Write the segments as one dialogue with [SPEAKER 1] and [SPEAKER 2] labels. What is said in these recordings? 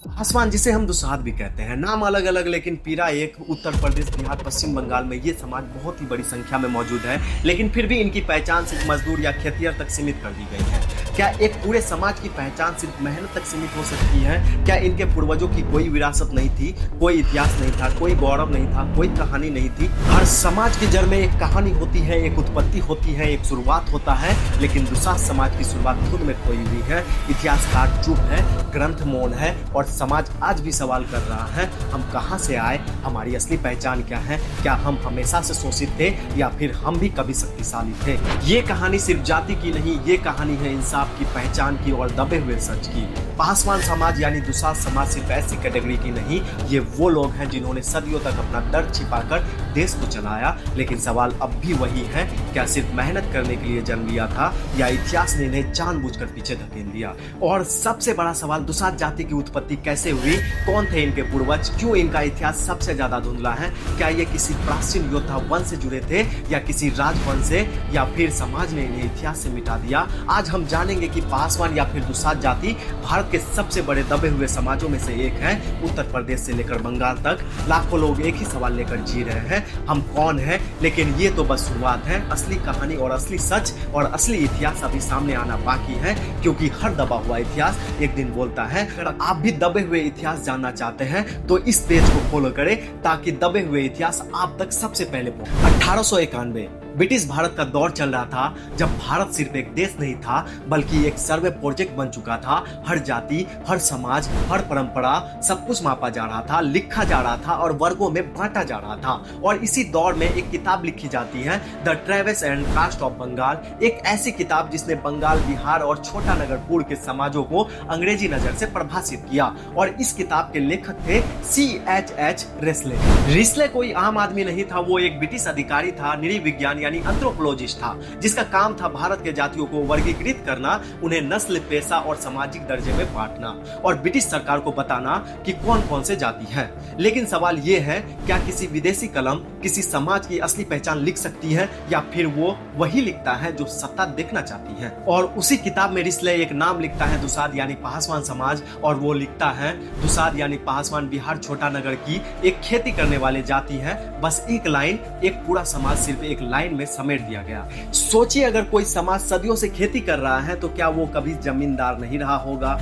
[SPEAKER 1] पासवान जिसे हम दुसाध भी कहते हैं, नाम अलग अलग लेकिन पीड़ा एक। उत्तर प्रदेश, बिहार, पश्चिम बंगाल में ये समाज बहुत ही बड़ी संख्या में मौजूद है, लेकिन फिर भी इनकी पहचान सिर्फ मजदूर या खेतिहर तक सीमित कर दी गई है। क्या एक पूरे समाज की पहचान सिर्फ मेहनत तक सीमित हो सकती है? क्या इनके पूर्वजों की कोई विरासत नहीं थी, कोई इतिहास नहीं था, कोई गौरव नहीं था, कोई कहानी नहीं थी? हर समाज की जड़ में एक कहानी होती है, एक उत्पत्ति होती है, एक शुरुआत होता है, लेकिन दुसाध समाज की शुरुआत खुद में खोई हुई है। इतिहासकार चुप है, ग्रंथ मौन है और समाज आज भी सवाल कर रहा है, हम कहां से आए, हमारी असली पहचान क्या है? क्या हम हमेशा से शोषित थे या फिर हम भी कभी शक्तिशाली थे? ये कहानी सिर्फ जाति की नहीं, ये कहानी है इंसाफ की, पहचान की और दबे हुए सच की। पासवान समाज यानी दुसाध समाज सिर्फ ऐसी कैटेगरी की नहीं, ये वो लोग हैं जिन्होंने सदियों तक अपना दर्द छिपाकर देश को चलाया। लेकिन सवाल अब भी वही है, क्या सिर्फ मेहनत करने के लिए जन्म लिया था या इतिहास ने इन्हें जानबूझकर पीछे धकेल दिया? और सबसे बड़ा सवाल, दुसाध जाति की उत्पत्ति कैसे हुई? कौन थे इनके पूर्वज? क्यों इनका इतिहास सबसे ज्यादा धुंधला है? क्या ये किसी प्राचीन योद्धा वंश से जुड़े थे या किसी राजवंश से, या फिर समाज ने इन्हें इतिहास से मिटा दिया? आज हम जानेंगे कि पासवान या फिर दुसाध जाति भारत के सबसे बड़े दबे हुए समाजों में से एक है। उत्तर प्रदेश से लेकर बंगाल तक लाखों लोग एक ही सवाल लेकर जी रहे हैं, हम कौन हैं? लेकिन ये तो बस शुरुआत है। असली कहानी और असली सच और असली इतिहास अभी सामने आना बाकी है, क्योंकि हर दबा हुआ इतिहास एक दिन बोलता है। अगर आप भी दबे हुए इतिहास जानना चाहते हैं तो इस पेज को फॉलो करें, ताकि दबे हुए इतिहास आप तक सबसे पहले पहुंचे। 1891 ब्रिटिश भारत का दौर चल रहा था, जब भारत सिर्फ एक देश नहीं था बल्कि एक सर्वे प्रोजेक्ट बन चुका था। हर जाति, हर समाज, हर परंपरा, सब कुछ मापा जा रहा था, लिखा जा रहा था और वर्गों में बांटा जा रहा था। और इसी दौर में एक किताब लिखी जाती है, the tribes and caste of Bengal. एक ऐसी किताब जिसने बंगाल, बिहार और छोटा नगरपुर के समाजों को अंग्रेजी नजर से परिभाषित किया। और इस किताब के लेखक थे C.H.H. रिस्ले। रिस्ले कोई आम आदमी नहीं था, वो एक ब्रिटिश अधिकारी था, नृविज्ञान यानी एंथ्रोपोलॉजिस्ट था, जिसका काम था भारत के जातियों को वर्गीकृत करना, उन्हें नस्ल, पेशा और सामाजिक दर्जे में बांटना और ब्रिटिश सरकार को बताना कि कौन कौन से जाति है। लेकिन सवाल ये है, क्या किसी विदेशी कलम किसी समाज की असली पहचान लिख सकती है, या फिर वो वही लिखता है जो सत्ता देखना चाहती है? और उसी किताब में रिस्ले एक नाम लिखता है, दुसाध यानी पासवान समाज, और वो लिखता है दुसाध यानी पासवान बिहार छोटा नगर की एक खेती करने वाले जाति है। बस एक लाइन, एक पूरा समाज सिर्फ एक लाइन में समेट दिया गया। सोचिए, अगर कोई समाज सदियों से खेती कर रहा है तो क्या वो कभी जमींदार नहीं रहा होगा?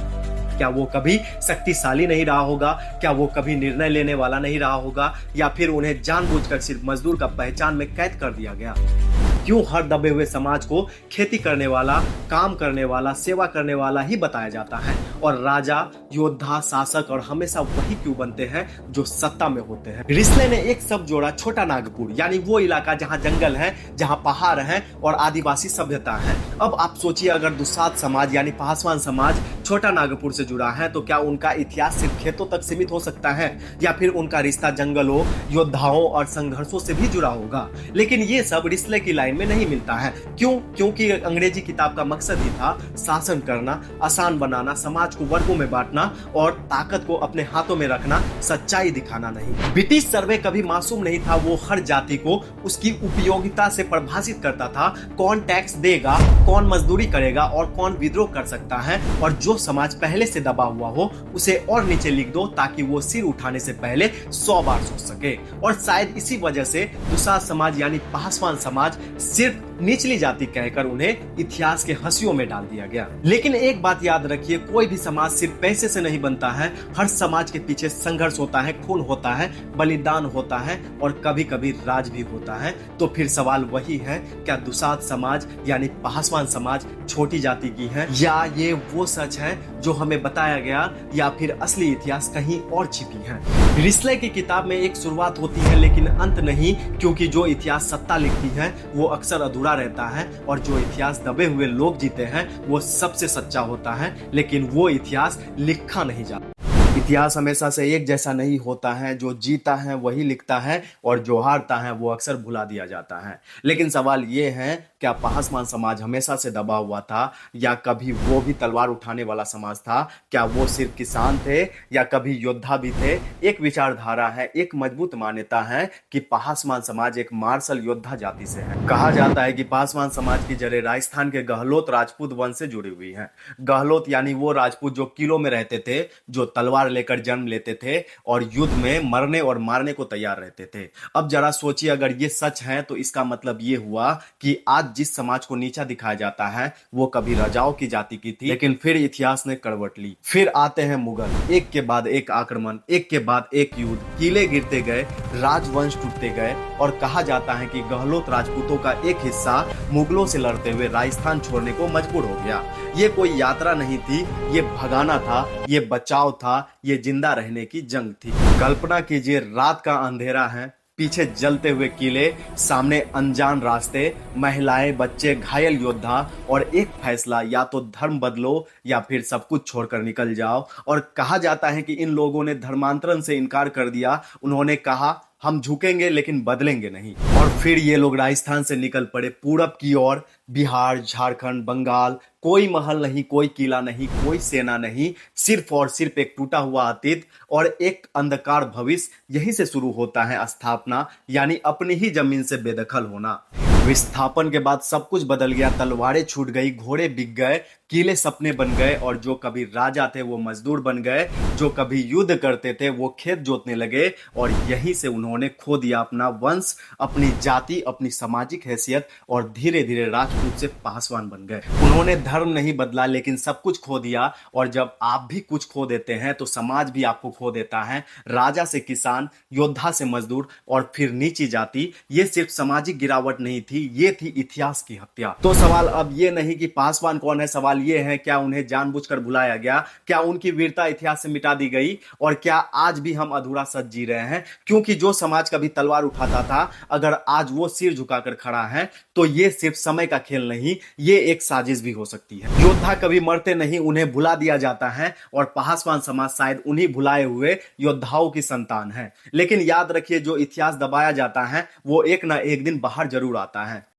[SPEAKER 1] क्या वो कभी शक्तिशाली नहीं रहा होगा? क्या वो कभी निर्णय लेने वाला नहीं रहा होगा? या फिर उन्हें जानबूझकर सिर्फ मजदूर का पहचान में कैद कर दिया गया? क्यों हर दबे हुए समाज को खेती करने वाला, काम करने वाला, सेवा करने वाला ही बताया जाता है? और राजा, योद्धा, शासक और हमेशा वही क्यों बनते हैं जो सत्ता में होते हैं? रिस्ले ने एक शब्द जोड़ा, छोटा नागपुर, यानी वो इलाका जहां जंगल है, जहां पहाड़ है और आदिवासी सभ्यता है। अब आप सोचिए, अगर दुसाध समाज यानी पासवान समाज छोटा नागपुर से जुड़ा है तो क्या उनका इतिहास सिर्फ खेतों तक सीमित हो सकता है, या फिर उनका रिश्ता जंगलों, योद्धाओं और संघर्षों से भी जुड़ा होगा? लेकिन ये सब रिस्ले की लाइन में नहीं मिलता है। क्यों? क्योंकि अंग्रेजी किताब का मकसद ही था शासन करना, आसान बनाना, समाज को वर्गों में बांटना और ताकत को अपने हाथों में रखना, सच्चाई दिखाना नहीं। ब्रिटिश सर्वे कभी मासूम नहीं था, वो हर जाति को उसकी उपयोगिता से परिभाषित करता था। कौन टैक्स देगा, कौन मजदूरी करेगा और कौन विद्रोह कर सकता है। और जो समाज पहले से दबा हुआ हो उसे और नीचे लिख दो, ताकि वो सिर उठाने से पहले 100 बार सोच सके। और शायद इसी वजह से दुसाध समाज यानी पासवान समाज सिर्फ निचली जाति कहकर उन्हें इतिहास के हंसियों में डाल दिया गया। लेकिन एक बात याद रखिए, कोई भी समाज सिर्फ पैसे से नहीं बनता है। हर समाज के पीछे संघर्ष होता है, खून होता है, बलिदान होता है और कभी कभी राज भी होता है। तो फिर सवाल वही है, क्या दुसाध समाज यानी पासवान समाज छोटी जाति की है, या ये वो सच है जो हमें बताया गया, या फिर असली इतिहास कहीं और छिपी है? रिस्ले की किताब में एक शुरुआत होती है लेकिन अंत नहीं, क्योंकि जो इतिहास सत्ता लिखती है वो अक्सर अधूरा रहता है, और जो इतिहास दबे हुए लोग जीते हैं वो सबसे सच्चा होता है। लेकिन वो इतिहास लिखा नहीं जाता। इतिहास हमेशा से एक जैसा नहीं होता है, जो जीता है वही लिखता है और जो हारता है वो अक्सर भुला दिया जाता है। लेकिन सवाल ये है, क्या पासवान समाज हमेशा से दबा हुआ था, या कभी वो भी तलवार उठाने वाला समाज था? क्या वो सिर्फ किसान थे या कभी योद्धा भी थे? एक विचारधारा है, एक मजबूत मान्यता है कि पासवान समाज एक मार्शल योद्धा जाति से है। कहा जाता है कि पासवान समाज की जड़ें राजस्थान के गहलोत राजपूत वंश से जुड़ी हुई हैं। गहलोत यानी वो राजपूत जो किलों में रहते थे, जो तलवार हथियार लेकर जन्म लेते थे और युद्ध में मरने और मारने को तैयार रहते थे। अब जरा सोचिए, अगर ये सच है तो इसका मतलब ये हुआ कि आज जिस समाज को नीचा दिखाया जाता है वो कभी राजाओं की जाति की थी, लेकिन फिर इतिहास ने करवट ली। फिर आते हैं मुगल, एक के बाद एक आक्रमण, एक के बाद एक युद्ध, किले गिरते गए, राजवंश टूटते गए और कहा जाता है कि गहलोत राजपूतों का एक हिस्सा मुगलों से लड़ते हुए राजस्थान छोड़ने को मजबूर हो गया। ये कोई यात्रा नहीं थी, ये भगाना था, ये बचाव था, ये जिंदा रहने की जंग थी। कल्पना कीजिए, रात का अंधेरा है, पीछे जलते हुए किले, सामने अनजान रास्ते, महिलाएं, बच्चे, घायल योद्धा और एक फैसला, या तो धर्म बदलो या फिर सब कुछ छोड़कर निकल जाओ। और कहा जाता है कि इन लोगों ने धर्मांतरण से इनकार कर दिया। उन्होंने कहा हम झुकेंगे लेकिन बदलेंगे नहीं। और फिर ये लोग राजस्थान से निकल पड़े पूरब की ओर, बिहार, झारखंड, बंगाल। कोई महल नहीं, कोई किला नहीं, कोई सेना नहीं, सिर्फ और सिर्फ एक टूटा हुआ अतीत और एक अंधकार भविष्य। यहीं से शुरू होता है स्थापना, यानी अपनी ही जमीन से बेदखल होना। विस्थापन के बाद सब कुछ बदल गया, तलवारें छूट गई, घोड़े बिक गए, किले सपने बन गए और जो कभी राजा थे वो मजदूर बन गए, जो कभी युद्ध करते थे वो खेत जोतने लगे और यहीं से उन्होंने खो दिया अपना वंश, अपनी जाति, अपनी सामाजिक हैसियत और धीरे धीरे राजपूत से पासवान बन गए। उन्होंने धर्म नहीं बदला लेकिन सब कुछ खो दिया। और जब आप भी कुछ खो देते हैं तो समाज भी आपको खो देता है। राजा से किसान, योद्धा से मजदूर और फिर नीची जाति। ये सिर्फ सामाजिक गिरावट नहीं थी, ये थी इतिहास की हत्या। तो सवाल अब ये नहीं कि पासवान कौन है, सवाल ये है क्या उन्हें जानबूझकर भुलाया गया, क्या उनकी वीरता इतिहास से मिटा दी गई और क्या आज भी हम अधूरा सच जी रहे हैं। क्योंकि जो समाज कभी तलवार उठाता था, अगर आज वो सिर झुकाकर खड़ा है तो ये सिर्फ समय का खेल नहीं, ये एक साजिश भी हो सकती है। योद्धा कभी मरते नहीं, उन्हें भुला दिया जाता है और पासवान समाज शायद उन्हीं भुलाए हुए योद्धाओं की संतान है। लेकिन याद रखिए, जो इतिहास दबाया जाता है वो एक ना एक दिन बाहर जरूर आता है।